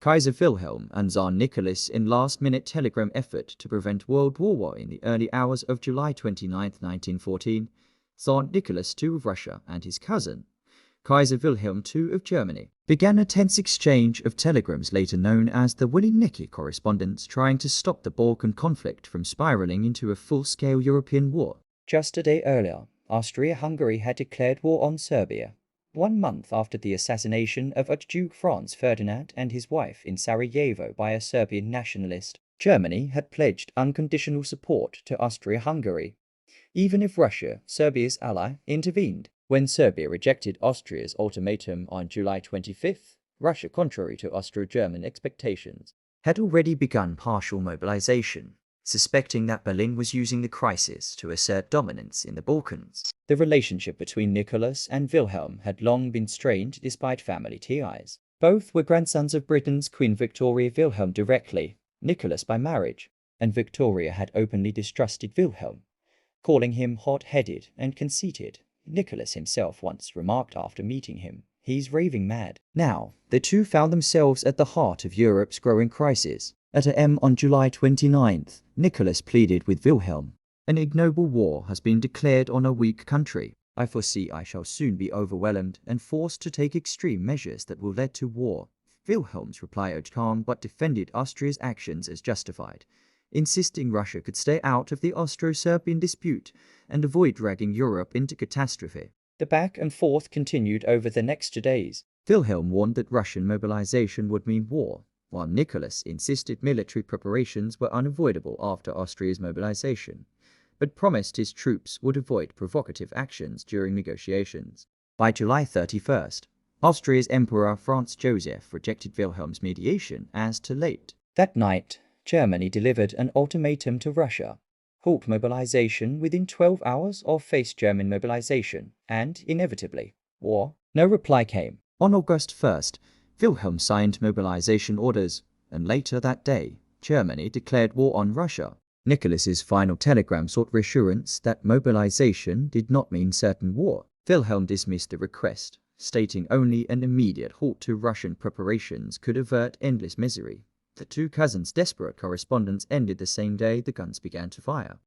Kaiser Wilhelm and Tsar Nicholas in last-minute telegram effort to prevent World War I in the early hours of July 29, 1914, Tsar Nicholas II of Russia and his cousin, Kaiser Wilhelm II of Germany, began a tense exchange of telegrams later known as the Willy Nicky correspondence, trying to stop the Balkan conflict from spiraling into a full-scale European war. Just a day earlier, Austria-Hungary had declared war on Serbia. 1 month after the assassination of Archduke Franz Ferdinand and his wife in Sarajevo by a Serbian nationalist, Germany had pledged unconditional support to Austria-Hungary, even if Russia, Serbia's ally, intervened. When Serbia rejected Austria's ultimatum on July 25th, Russia, contrary to Austro-German expectations, had already begun partial mobilization, suspecting that Berlin was using the crisis to assert dominance in the Balkans. The relationship between Nicholas and Wilhelm had long been strained despite family ties. Both were grandsons of Britain's Queen Victoria Wilhelm directly, Nicholas by marriage, and Victoria had openly distrusted Wilhelm, calling him hot-headed and conceited. Nicholas himself once remarked after meeting him, "He's raving mad." Now, the two found themselves at the heart of Europe's growing crisis. At on July 29th, Nicholas pleaded with Wilhelm, "An ignoble war has been declared on a weak country. I foresee I shall soon be overwhelmed and forced to take extreme measures that will lead to war." Wilhelm's reply urged calm but defended Austria's actions as justified, insisting Russia could stay out of the Austro-Serbian dispute and avoid dragging Europe into catastrophe. The back and forth continued over the next 2 days. Wilhelm warned that Russian mobilization would mean war, while Nicholas insisted military preparations were unavoidable after Austria's mobilization, but promised his troops would avoid provocative actions during negotiations. By July 31st, Austria's Emperor Franz Joseph rejected Wilhelm's mediation as too late. That night, Germany delivered an ultimatum to Russia: halt mobilization within 12 hours or face German mobilization, and, inevitably, war. No reply came. On August 1st, Wilhelm signed mobilization orders, and later that day, Germany declared war on Russia. Nicholas's final telegram sought reassurance that mobilization did not mean certain war. Wilhelm dismissed the request, stating only an immediate halt to Russian preparations could avert endless misery. The two cousins' desperate correspondence ended the same day the guns began to fire.